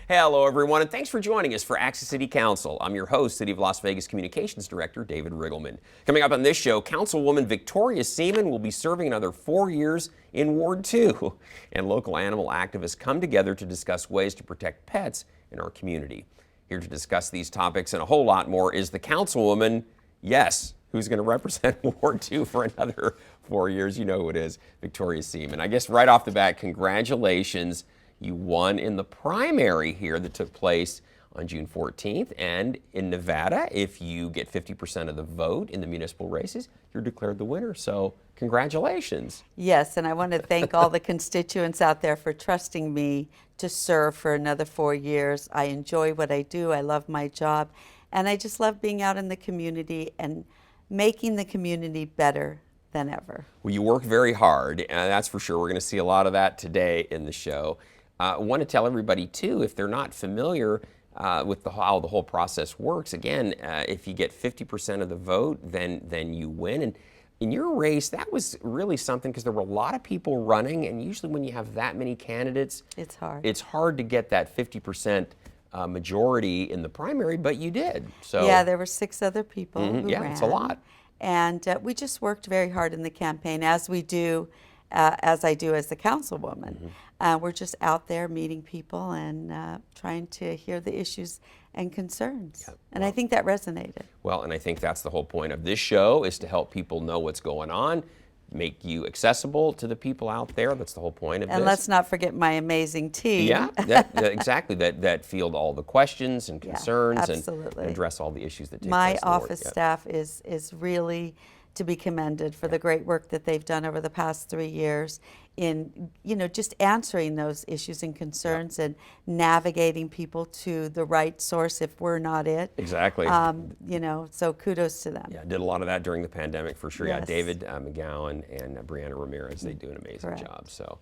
Hello, everyone, and thanks for joining us for Access City Council. I'm your host, City of Las Vegas Communications Director, David Riggleman. Coming up on this show, Councilwoman Victoria Seaman will be serving another 4 years in Ward 2. And local animal activists come together to discuss ways to protect pets in our community. Here to discuss these topics and a whole lot more is the Councilwoman, yes, who's going to represent Ward 2 for another 4 years. You know who it is, Victoria Seaman. I guess right off the bat, congratulations. You won in the primary here that took place on June 14th. And in Nevada, if you get 50% of the vote in the municipal races, you're declared the winner. So congratulations. Yes, and I want to thank all the constituents out there for trusting me to serve for another 4 years. I enjoy what I do. I love my job. And I just love being out in the community and making the community better than ever. Well, you work very hard, and that's for sure. We're going to see a lot of that today in the show. I want to tell everybody, too, if they're not familiar with how the whole process works, again, if you get 50% of the vote, then you win. And in your race, that was really something because there were a lot of people running, and usually when you have that many candidates, it's hard. It's hard to get that 50% majority in the primary, but you did. So yeah, there were 6 other people who ran. Yeah, it's a lot. And we just worked very hard in the campaign, as we do, as I do as the councilwoman. We're just out there meeting people and trying to hear the issues and concerns. Yeah, and I think that resonated. Well, and I think that's the whole point of this show, is to help people know what's going on, make you accessible to the people out there. That's the whole point of this. And let's not forget my amazing team. Yeah, exactly. That field all the questions and concerns and address all the issues that take place My in the office ward. staff is really to be commended for the great work that they've done over the past 3 years in, just answering those issues and concerns and navigating people to the right source if we're not it. Exactly. So kudos to them. Yeah, did a lot of that during the pandemic for sure. Yes. Yeah, David McGowan and Brianna Ramirez, they do an amazing job. So.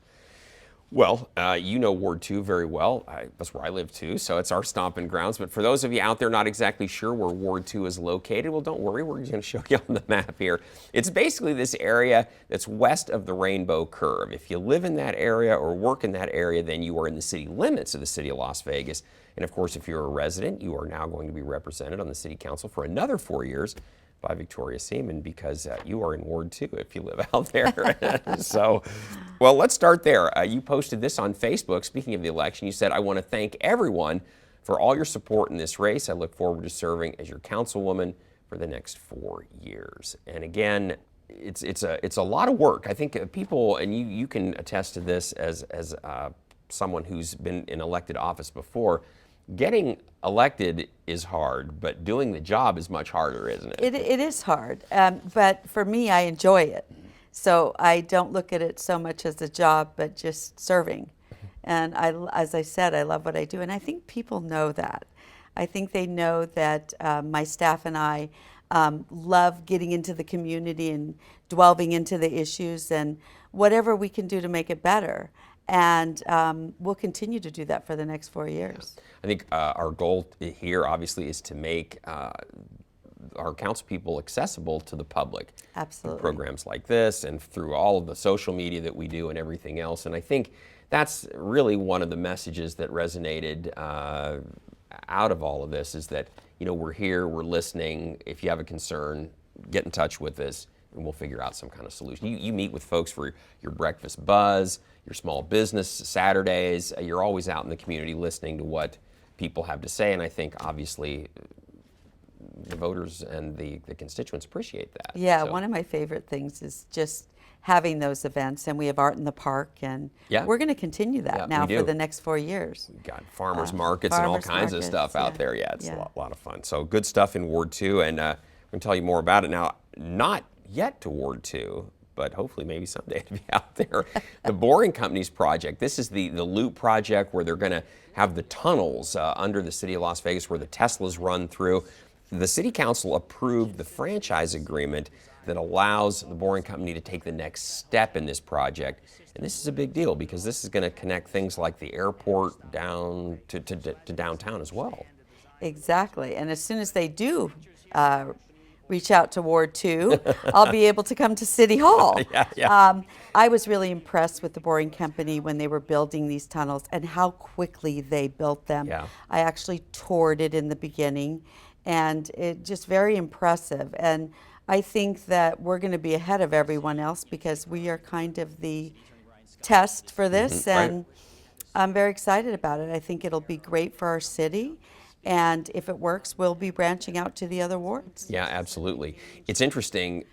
Well, you know Ward 2 very well. That's where I live too, so it's our stomping grounds. But for those of you out there not exactly sure where Ward 2 is located, well, don't worry, we're just going to show you on the map here. It's basically this area that's west of the Rainbow Curve. If you live in that area or work in that area, then you are in the city limits of the city of Las Vegas. And of course, if you're a resident, you are now going to be represented on the city council for another 4 years by Victoria Seaman, because you are in Ward 2 if you live out there. So, well, let's start there. You posted this on Facebook. Speaking of the election, you said, "I want to thank everyone for all your support in this race. I look forward to serving as your councilwoman for the next 4 years." And again, it's a lot of work. I think people, and you can attest to this as someone who's been in elected office before, getting elected is hard, but doing the job is much harder, isn't it? It is hard, but for me, I enjoy it. So I don't look at it so much as a job, but just serving. And as I said, I love what I do, and I think people know that. I think they know that my staff and I love getting into the community and delving into the issues and whatever we can do to make it better. And we'll continue to do that for the next 4 years. I think our goal here, obviously, is to make our council people accessible to the public. Absolutely. Through programs like this and through all of the social media that we do and everything else. And I think that's really one of the messages that resonated out of all of this, is that, we're here, we're listening. If you have a concern, get in touch with us, and we'll figure out some kind of solution. You meet with folks for your breakfast buzz, your small business Saturdays. You're always out in the community listening to what people have to say, and I think obviously the voters and the constituents appreciate that. Yeah, so. One of my favorite things is just having those events, and we have Art in the Park, and we're going to continue that now for the next 4 years. We've got farmers markets and all kinds of stuff out there. Yeah, it's a lot of fun. So good stuff in Ward 2, and I'm going to tell you more about it now. Not yet to Ward 2, but hopefully maybe someday to be out there. The Boring Company's project, this is the Loop project, where they're going to have the tunnels under the city of Las Vegas where the Teslas run through. The city council approved the franchise agreement that allows the Boring Company to take the next step in this project. And this is a big deal because this is going to connect things like the airport down to downtown as well. Exactly. And as soon as they do reach out to Ward 2, I'll be able to come to City Hall. I was really impressed with the boring company when they were building these tunnels and how quickly they built them. Yeah. I actually toured it in the beginning, and it just very impressive. And I think that we're going to be ahead of everyone else because we are kind of the test for this, and I'm very excited about it. I think it'll be great for our city. And if it works, we'll be branching out to the other wards. Yeah, absolutely. It's interesting.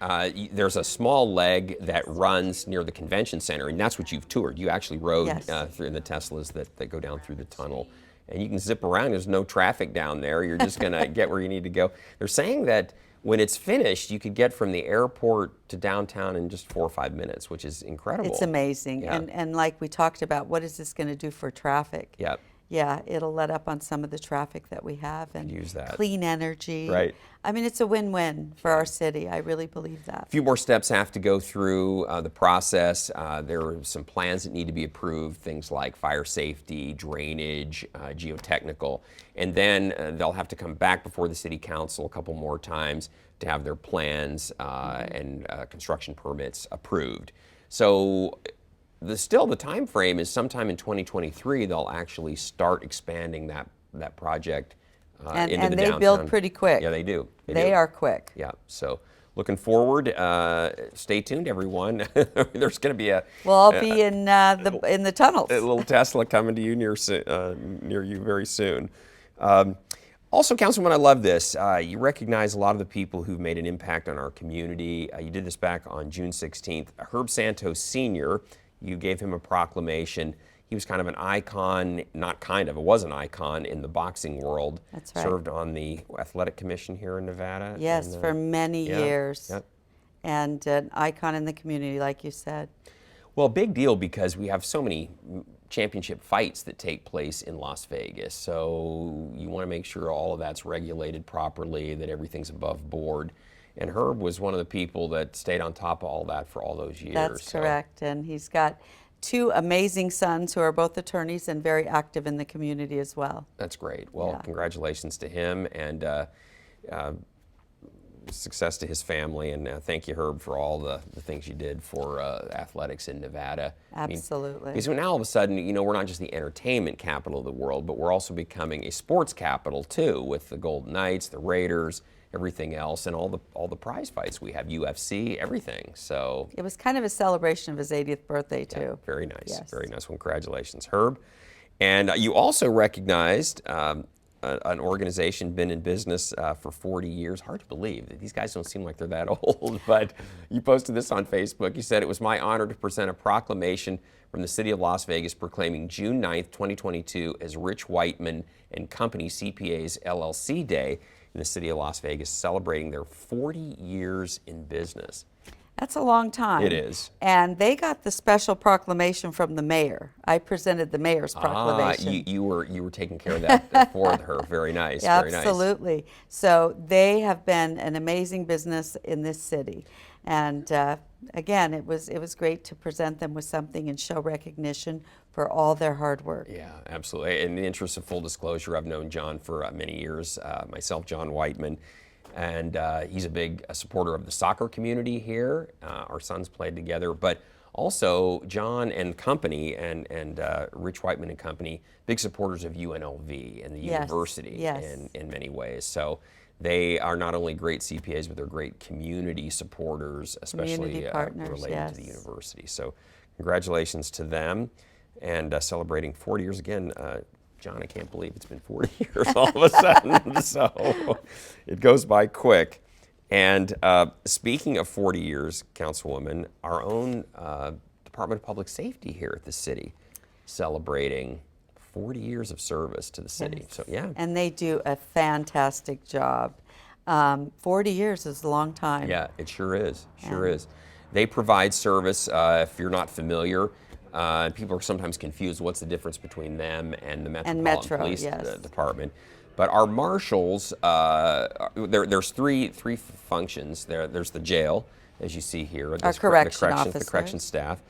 There's a small leg that runs near the convention center, and that's what you've toured. You actually rode through the Teslas that go down through the tunnel. And you can zip around. There's no traffic down there. You're just going to get where you need to go. They're saying that when it's finished, you could get from the airport to downtown in just 4 or 5 minutes, which is incredible. It's amazing. Yeah. And like we talked about, what is this going to do for traffic? Yeah. Yeah, it'll let up on some of the traffic that we have and use that. Clean energy. Right. I mean, it's a win-win for our city. I really believe that. A few more steps have to go through the process. There are some plans that need to be approved, things like fire safety, drainage, geotechnical, and then they'll have to come back before the city council a couple more times to have their plans and construction permits approved. So still the time frame is sometime in 2023 they'll actually start expanding that project into the downtown. And they build pretty quick. Yeah, they do. They are quick. Yeah, so looking forward. Stay tuned, everyone. There's going to be We'll all be in the tunnels. a little Tesla coming to you near you very soon. Also, Councilwoman, I love this. You recognize a lot of the people who've made an impact on our community. You did this back on June 16th. Herb Santos Sr., you gave him a proclamation. He was kind of an icon, not kind of, it was an icon in the boxing world. That's right. Served on the athletic commission here in Nevada. Yes, for many years. Yep. And an icon in the community, like you said. Well, big deal because we have so many championship fights that take place in Las Vegas. So you want to make sure all of that's regulated properly, that everything's above board. And Herb was one of the people that stayed on top of all that for all those years. That's correct. And he's got 2 amazing sons who are both attorneys and very active in the community as well. That's great. Well, congratulations to him, and success to his family. And thank you, Herb, for all the things you did for athletics in Nevada. Absolutely. I mean, because now all of a sudden, we're not just the entertainment capital of the world, but we're also becoming a sports capital too, with the Golden Knights, the Raiders, everything else, and all the prize fights we have, UFC, everything. So it was kind of a celebration of his 80th birthday too. Yeah, very nice. Yes. Very nice. Well, congratulations, Herb. And you also recognized an organization been in business for 40 years. Hard to believe. These guys don't seem like they're that old, but you posted this on Facebook. You said, "It was my honor to present a proclamation from the City of Las Vegas proclaiming June 9th, 2022 as Rich Whiteman and Company CPAs LLC Day in the City of Las Vegas, celebrating their 40 years in business." That's a long time. It is. And they got the special proclamation from the mayor. I presented the mayor's proclamation. You were taking care of that for her. Very nice. Yeah, very nice. absolutely. So they have been an amazing business in this city. And again, it was great to present them with something and show recognition for all their hard work. Yeah, absolutely. In the interest of full disclosure, I've known John for many years, myself, John Whiteman, and he's a big supporter of the soccer community here. Our sons played together, but also John and company and Rich Whiteman and company, big supporters of UNLV and the university in many ways. So they are not only great CPAs, but they're great community supporters, especially related to the university. So congratulations to them, and celebrating 40 years again. John, I can't believe it's been 40 years all of a sudden, so it goes by quick. And speaking of 40 years, Councilwoman, our own Department of Public Safety here at the city celebrating 40 years of service to the city. Yes. So, yeah. And they do a fantastic job. 40 years is a long time. Yeah, it sure is. Sure is. They provide service, if you're not familiar. People are sometimes confused what's the difference between them and the Metropolitan Police Department. But our marshals, there's three functions. There's the jail, as you see here. Our correction officers. The correction staff.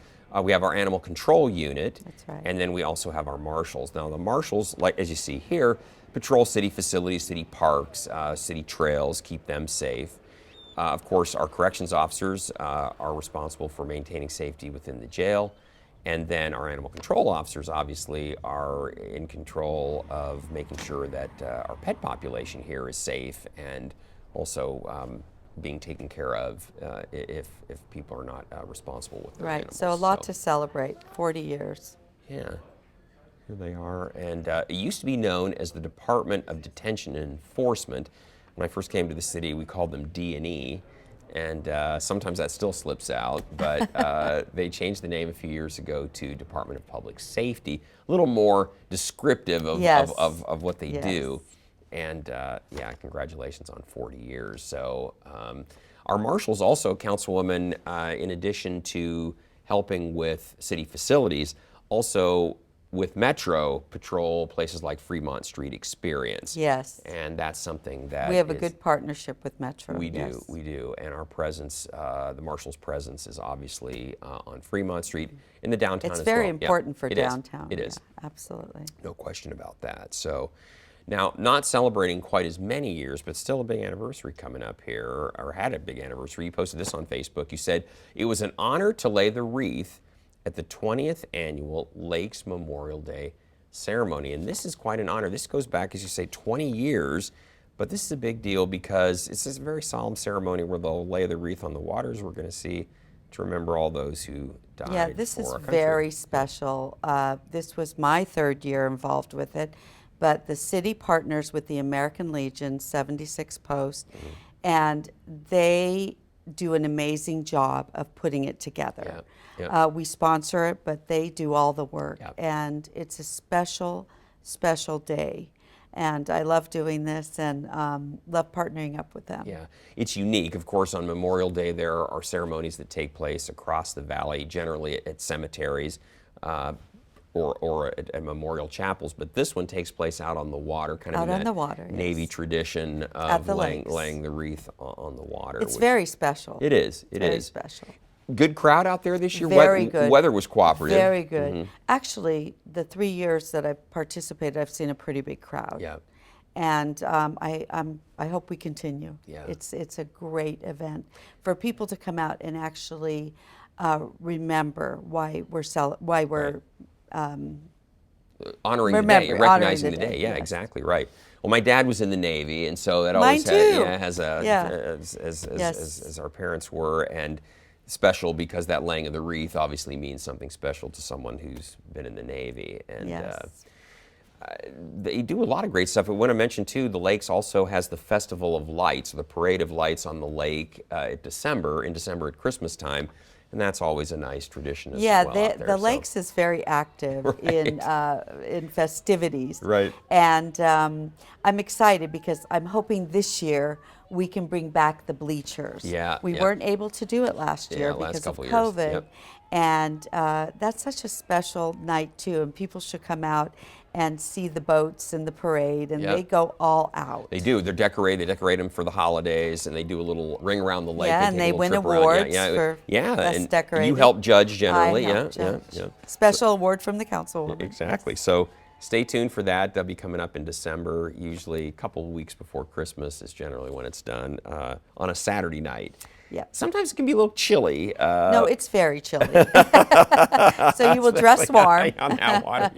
We have our animal control unit. That's right. And then we also have our marshals. Now the marshals, like as you see here, patrol city facilities, city parks, city trails, keep them safe. Of course, our corrections officers are responsible for maintaining safety within the jail. And then our animal control officers obviously are in control of making sure that our pet population here is safe and also being taken care of if people are not responsible with their animals. So a lot to celebrate, 40 years. Yeah, here they are. And it used to be known as the Department of Detention and Enforcement. When I first came to the city, we called them D&E. And sometimes that still slips out, but they changed the name a few years ago to Department of Public Safety, a little more descriptive of what they do. And yeah, congratulations on 40 years. So our marshals also, Councilwoman, in addition to helping with city facilities, also with Metro patrol places like Fremont Street Experience. Yes. And that's something that we have a good partnership with Metro. We do. And our presence, the Marshal's presence is obviously on Fremont Street in the downtown as well. It's very important for downtown. It is. Absolutely. No question about that. So now, not celebrating quite as many years, but still a big anniversary coming up here, or had a big anniversary. You posted this on Facebook. You said, it was an honor to lay the wreath at the 20th Annual Lakes Memorial Day Ceremony. And this is quite an honor. This goes back, as you say, 20 years, but this is a big deal because it's a very solemn ceremony where they'll lay the wreath on the waters we're going to see to remember all those who died. Yeah, this for is our country. very special. This was my 3rd year involved with it, but the city partners with the American Legion 76 Post, and they do an amazing job of putting it together. We sponsor it, but they do all the work. And it's a special, special day. And I love doing this and love partnering up with them. Yeah, it's unique. Of course, on Memorial Day, there are ceremonies that take place across the valley, generally at cemeteries or at memorial chapels. But this one takes place out on the water, kind of in that Navy tradition of laying the wreath on the water. It's very special. It is. It is. Very special. Good crowd out there this year? Very good. Weather was cooperative. Very good. Actually, the 3 years that I've participated, I've seen a pretty big crowd. Yeah. And I hope we continue. Yeah. It's a great event for people to come out and actually remember why we're honoring the day, recognizing the day. Yeah, exactly right. Well, my dad was in the Navy, and so that always as our parents were, and special because that laying of the wreath obviously means something special to someone who's been in the Navy. And they do a lot of great stuff. I want to mention too, the lakes also has the Festival of Lights, the Parade of Lights on the lake in December at Christmas time. And that's always a nice tradition as well. Yeah, the lakes is very active in festivities. Right. And I'm excited because I'm hoping this year we can bring back the bleachers. We weren't able to do it last year because of COVID. And that's such a special night too, and people should come out and see the boats and the parade, and they go all out. They do. They're decorated. They decorate them for the holidays, and they do a little ring around the lake. Yeah, and they win awards for best decorated. You help judge generally. I help judge. Special award from the Councilwoman. Exactly. So stay tuned for that. They'll be coming up in December, usually a couple of weeks before Christmas is generally when it's done, on a Saturday night. Yeah. Sometimes it can be a little chilly. No, it's very chilly. So you will dress warm. On that one,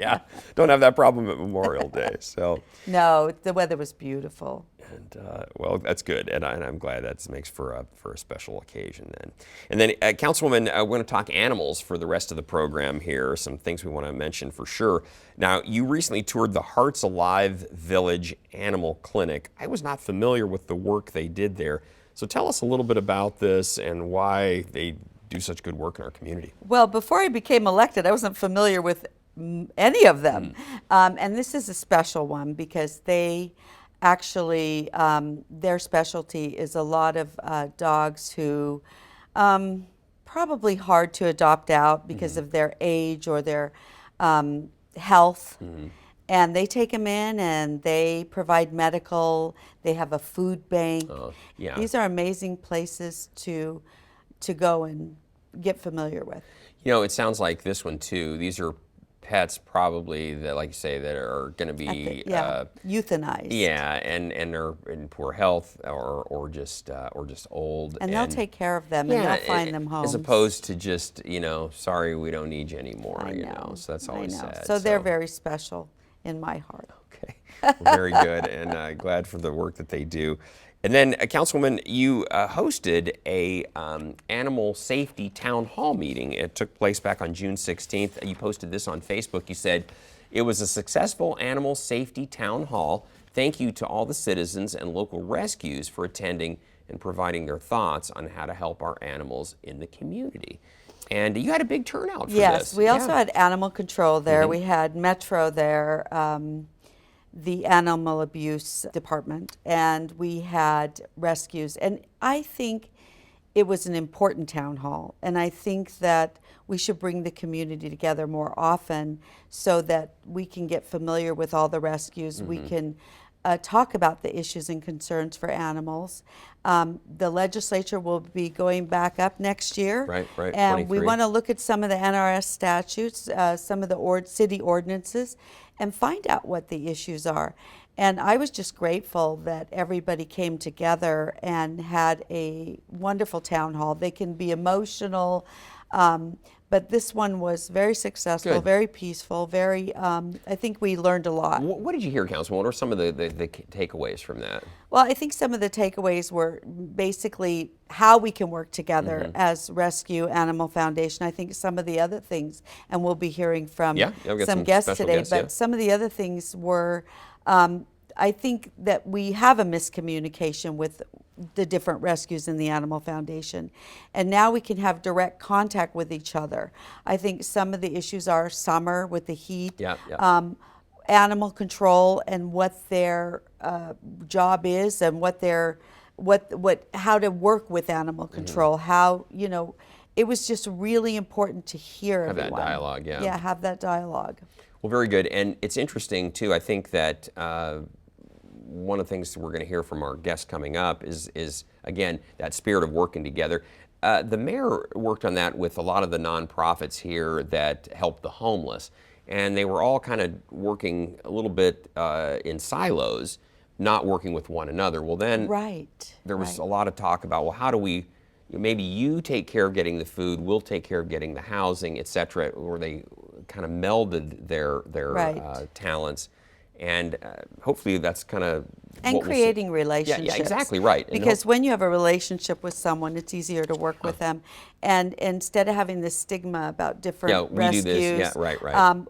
don't have that problem at Memorial Day. So. No, the weather was beautiful. And well, that's good, and I'm glad that makes for a special occasion then. And then, Councilwoman, we're going to talk animals for the rest of the program here. Some things we want to mention for sure. Now, you recently toured the Hearts Alive Village Animal Clinic. I was not familiar with the work they did there. So tell us a little bit about this and why they do such good work in our community. Well, before I became elected, I wasn't familiar with any of them. And this is a special one because they actually, their specialty is a lot of dogs who probably hard to adopt out because of their age or their health. And they take them in and they provide medical, they have a food bank. These are amazing places to go and get familiar with. You know, it sounds like this one too. These are pets probably that, like you say, that are going to be euthanized. Yeah, and are in poor health or just old. And they'll take care of them, and they'll find them homes. As opposed to just, sorry, we don't need you anymore. I know. So that's always sad. So they're very special in my heart. Okay, well, very good, and glad for the work that they do. And then, Councilwoman, you hosted a animal safety town hall meeting. It took place back on June 16th. You posted this on Facebook. You said, "It was a successful animal safety town hall. Thank you to all the citizens and local rescues for attending and providing their thoughts on how to help our animals in the community." And you had a big turnout for this. Yes, we also had animal control there. We had Metro there, the animal abuse department, and we had rescues. And I think it was an important town hall, and I think that we should bring the community together more often so that we can get familiar with all the rescues. We can talk about the issues and concerns for animals. The legislature will be going back up next year. Right, And we 23. want to look at some of the NRS statutes, some of the city ordinances, and find out what the issues are. And I was just grateful that everybody came together and had a wonderful town hall. They can be emotional, but this one was very successful, Good. very peaceful, very, I think we learned a lot. What did you hear, Councilwoman? What are some of the takeaways from that? Well, I think some of the takeaways were basically how we can work together as Rescue Animal Foundation. I think some of the other things, and we'll be hearing from some guests today, but some of the other things were, I think that we have a miscommunication with the different rescues in the Animal Foundation, and now we can have direct contact with each other. I think some of the issues are summer with the heat, animal control and what their job is, and what their how to work with animal control. How it was just really important to hear have everyone. that dialogue. Yeah, have that dialogue. Well, very good. And it's interesting, too. I think that one of the things that we're going to hear from our guests coming up is, again, that spirit of working together. The mayor worked on that with a lot of the nonprofits here that help the homeless. And they were all kind of working a little bit in silos, not working with one another. Well, then there was a lot of talk about, well, how do we, maybe you take care of getting the food, we'll take care of getting the housing, et cetera, where they kind of melded their talents. And hopefully that's kind of creating relationships. Yeah, exactly right. Because when you have a relationship with someone, it's easier to work with them. And instead of having this stigma about different rescues, do this.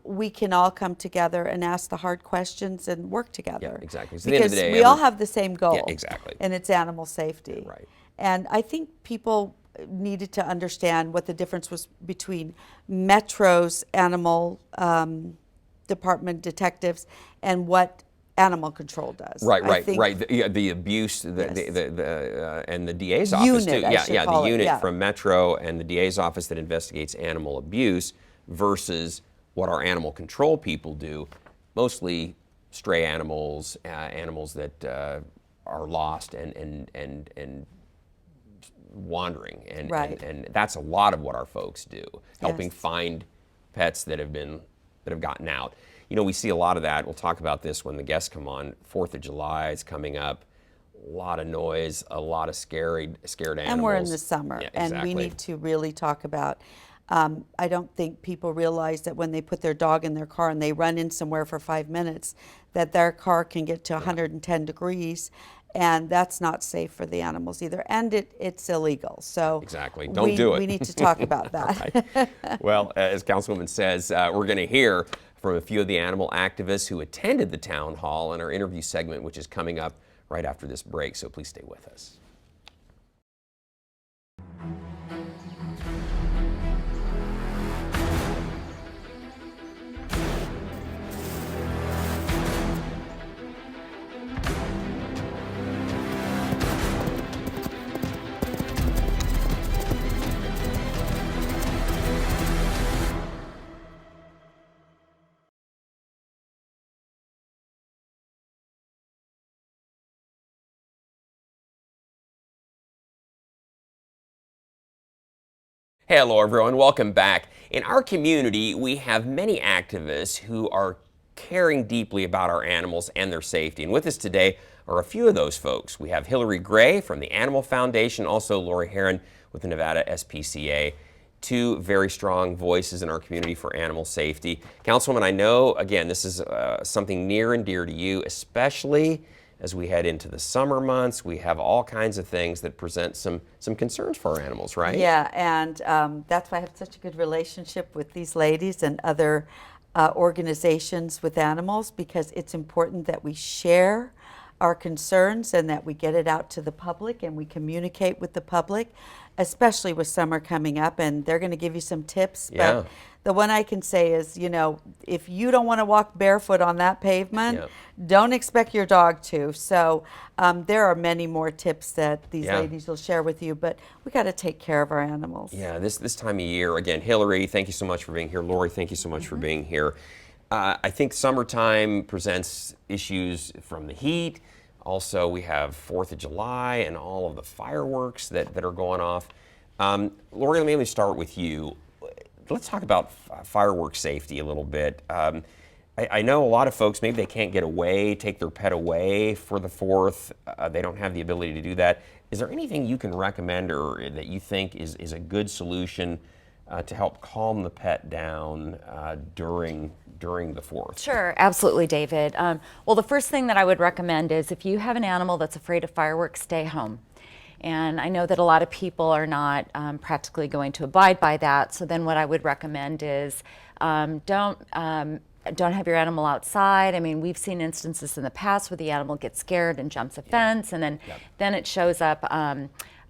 We can all come together and ask the hard questions and work together. Yeah, exactly. So because we all have the same goal. Yeah, exactly. And it's animal safety. Right. And I think people needed to understand what the difference was between Metro's animal department detectives and what animal control does. Right. The abuse, and the DA's office too. The unit from Metro and the DA's office that investigates animal abuse versus what our animal control people do, mostly stray animals, animals that are lost and wandering, and that's a lot of what our folks do, helping find pets that have gotten out. We see a lot of that. We'll talk about this when the guests come on. 4th of July is coming up. A lot of noise, a lot of scared animals. And we're in the summer, and we need to really talk about, I don't think people realize that when they put their dog in their car and they run in somewhere for 5 minutes, that their car can get to 110 degrees, and that's not safe for the animals either, and it's illegal. So don't do it. We need to talk about that. Well, as Councilwoman says, we're going to hear from a few of the animal activists who attended the town hall in our interview segment, which is coming up right after this break, so please stay with us. Hello everyone, welcome back. In our community, we have many activists who are caring deeply about our animals and their safety. And with us today are a few of those folks. We have Hilarie Gray from the Animal Foundation, also Lori Heron with the Nevada SPCA. Two very strong voices in our community for animal safety. Councilwoman, I know, again, this is something near and dear to you, especially as we head into the summer months. We have all kinds of things that present some concerns for our animals, right? Yeah, and that's why I have such a good relationship with these ladies and other organizations with animals, because it's important that we share our concerns and that we get it out to the public and we communicate with the public, especially with summer coming up, and they're going to give you some tips. Yeah. But the one I can say is, you know, if you don't want to walk barefoot on that pavement, don't expect your dog to. So there are many more tips that these ladies will share with you, but we got to take care of our animals. Yeah, this time of year, again, Hilarie, thank you so much for being here. Lori, thank you so much for being here. I think summertime presents issues from the heat. Also, we have 4th of July and all of the fireworks that are going off. Lori, let me start with you. Let's talk about fireworks safety a little bit. I know a lot of folks, maybe they can't get away, take their pet away for the 4th. They don't have the ability to do that. Is there anything you can recommend or that you think is a good solution to help calm the pet down during the 4th? Sure, absolutely, David. Well, the first thing that I would recommend is if you have an animal that's afraid of fireworks, stay home. And I know that a lot of people are not practically going to abide by that. So then what I would recommend is don't have your animal outside. I mean, we've seen instances in the past where the animal gets scared and jumps a fence, and then it shows up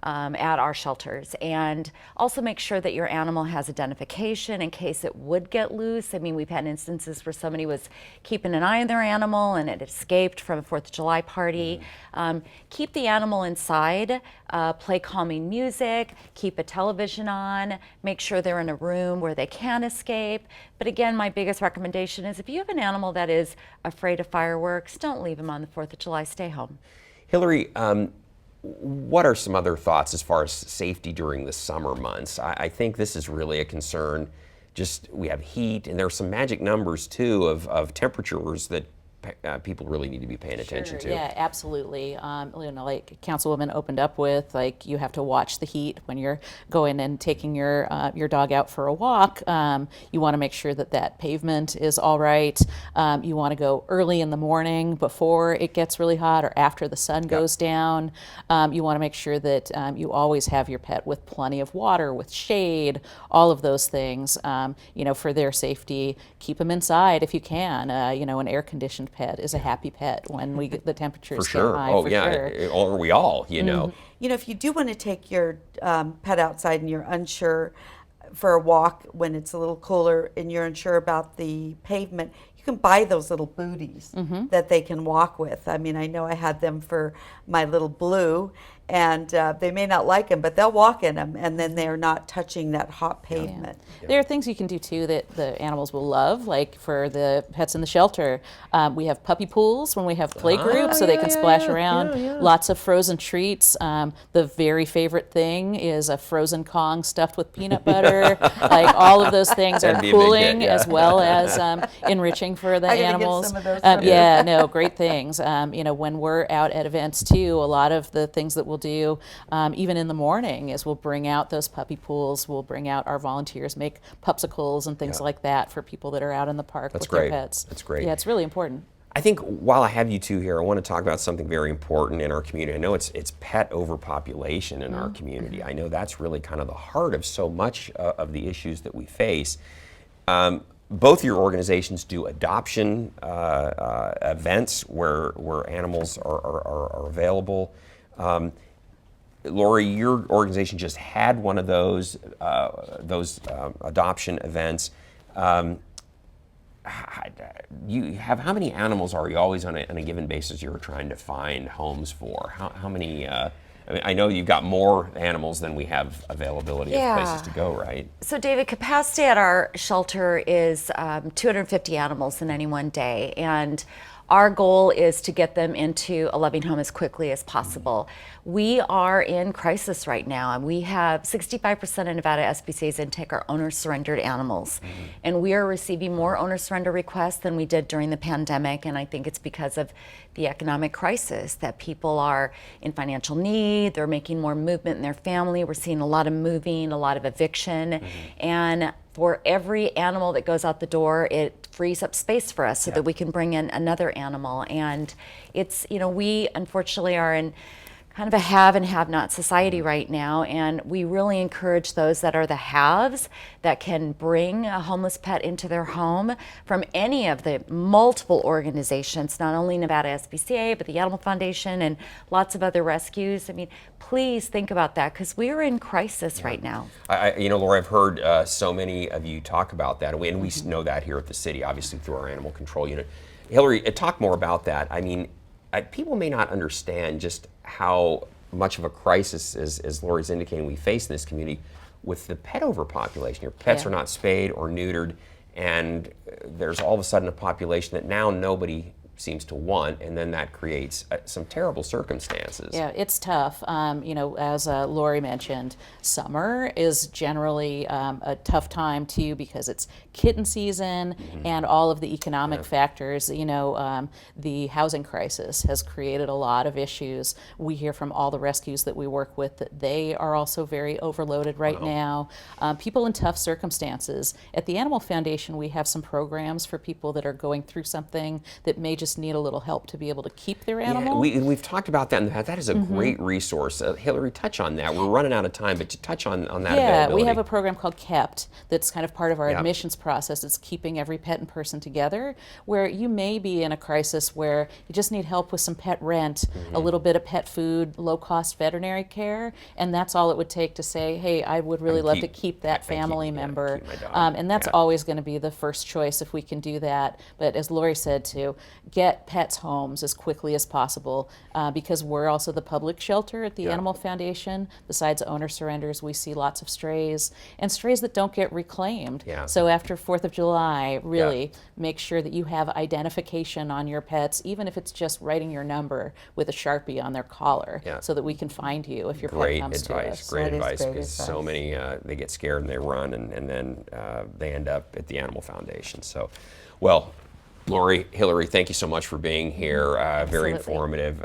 at our shelters. And also make sure that your animal has identification in case it would get loose. I mean, we've had instances where somebody was keeping an eye on their animal and it escaped from a 4th of July party. Keep the animal inside, play calming music, keep a television on, make sure they're in a room where they can escape. But again, my biggest recommendation is if you have an animal that is afraid of fireworks, don't leave them on the 4th of July, stay home. Hilarie, what are some other thoughts as far as safety during the summer months? I think this is really a concern. Just we have heat, and there are some magic numbers too of temperatures that people really need to be paying attention to. Yeah, absolutely. You know, like Councilwoman opened up with, like you have to watch the heat when you're going and taking your dog out for a walk. You want to make sure that that pavement is all right. You want to go early in the morning before it gets really hot or after the sun goes down. You want to make sure that you always have your pet with plenty of water, with shade, all of those things. You know, for their safety, keep them inside if you can. You know, an air-conditioned pet is a happy pet when we get the temperatures For sure. get high. Oh, for yeah. sure. Or we all, you know. You know, if you do want to take your pet outside and you're unsure for a walk when it's a little cooler and you're unsure about the pavement, you can buy those little booties that they can walk with. I mean, I know I had them for my little Blue, and they may not like them, but they'll walk in them, and then they're not touching that hot pavement. There are things you can do too that the animals will love, like for the pets in the shelter. We have puppy pools when we have play groups, so they can splash around. Lots of frozen treats. The very favorite thing is a frozen Kong stuffed with peanut butter. Like all of those things are That'd be a big hit, cooling yeah. as well as enriching for the I gotta get animals. some of those from you. Yeah, no, great things. You know, when we're out at events too, a lot of the things that we'll do, even in the morning, is we'll bring out those puppy pools. We'll bring out our volunteers, make popsicles and things like that for people that are out in the park with great. their pets. That's great. Yeah, it's really important. I think while I have you two here, I want to talk about something very important in our community. I know it's pet overpopulation in our community. I know that's really kind of the heart of so much of the issues that we face. Both your organizations do adoption events where animals are available. Lori, your organization just had one of those adoption events. You have, how many animals are you always on a given basis you're trying to find homes for? How many? I mean, I know you've got more animals than we have availability of places to go, right? So David, capacity at our shelter is 250 animals in any one day, and our goal is to get them into a loving home as quickly as possible. We are in crisis right now, and we have 65% of Nevada SPCA's intake are owner-surrendered animals. And we are receiving more owner-surrender requests than we did during the pandemic, and I think it's because of the economic crisis, that people are in financial need, they're making more movement in their family. We're seeing a lot of moving, a lot of eviction, and for every animal that goes out the door, it frees up space for us so that we can bring in another animal. And it's, we unfortunately are in kind of a have and have not society right now, and we really encourage those that are the haves that can bring a homeless pet into their home from any of the multiple organizations, not only Nevada SPCA, but the Animal Foundation and lots of other rescues. I mean, please think about that, because we are in crisis right now. Lori, I've heard so many of you talk about that, and we know that here at the city, obviously through our animal control unit. Hilarie, talk more about that. I mean, people may not understand just how much of a crisis, as Lori's indicating, we face in this community with the pet overpopulation. Your pets are not spayed or neutered, and there's all of a sudden a population that now nobody seems to want, and then that creates some terrible circumstances. Yeah, it's tough. As Lori mentioned, summer is generally a tough time too, because it's kitten season and all of the economic factors. The housing crisis has created a lot of issues. We hear from all the rescues that we work with that they are also very overloaded right now. People in tough circumstances. At the Animal Foundation, we have some programs for people that are going through something that may just need a little help to be able to keep their animal. Yeah, we've talked about that in the past. That is a great resource. Hilarie, touch on that. We're running out of time, but to touch on that availability. We have a program called KEPT that's kind of part of our admissions process. It's keeping every pet and person together, where you may be in a crisis where you just need help with some pet rent, a little bit of pet food, low-cost veterinary care, and that's all it would take to say, hey, I would really love to keep that family member. Keep my dog. And that's always going to be the first choice if we can do that. But as Lori said, to get pets homes as quickly as possible, because we're also the public shelter at the Animal Foundation. Besides owner surrenders, we see lots of strays and strays that don't get reclaimed. So after 4th of July, really make sure that you have identification on your pets, even if it's just writing your number with a Sharpie on their collar, so that we can find you if your pet comes to us. Great advice, because so many, they get scared and they run, and then they end up at the Animal Foundation. So, well, Lori, Hilarie, thank you so much for being here. Very informative.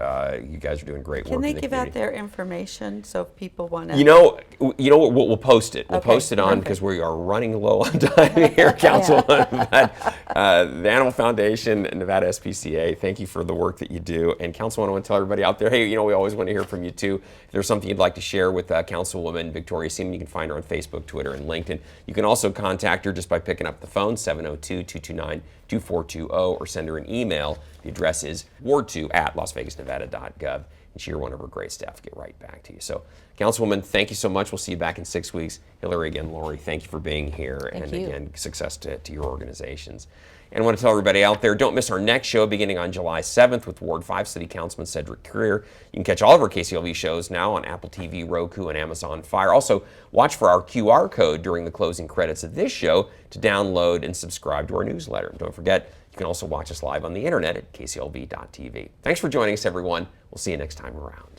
You guys are doing great work. Can they in the give community. out their information so if people want to? You know what? We'll post it. We'll Okay, post it on, because we are running low on time here, Councilwoman. The Animal Foundation and Nevada SPCA, thank you for the work that you do. And Councilwoman, I want to tell everybody out there, hey, we always want to hear from you too. If there's something you'd like to share with Councilwoman Victoria Seaman, you can find her on Facebook, Twitter, and LinkedIn. You can also contact her just by picking up the phone, 702-229-2420, or send her an email. The address is ward2@lasvegasnevada.gov. And she or one of her great staff will get right back to you. So, Councilwoman, thank you so much. We'll see you back in 6 weeks. Hilarie, again, Lori, thank you for being here. Thank and you. Again, success to your organizations. And I want to tell everybody out there, don't miss our next show beginning on July 7th with Ward 5 City Councilman Cedric Creer. You can catch all of our KCLV shows now on Apple TV, Roku, and Amazon Fire. Also, watch for our QR code during the closing credits of this show to download and subscribe to our newsletter. And don't forget, you can also watch us live on the internet at kclv.tv. Thanks for joining us, everyone. We'll see you next time around.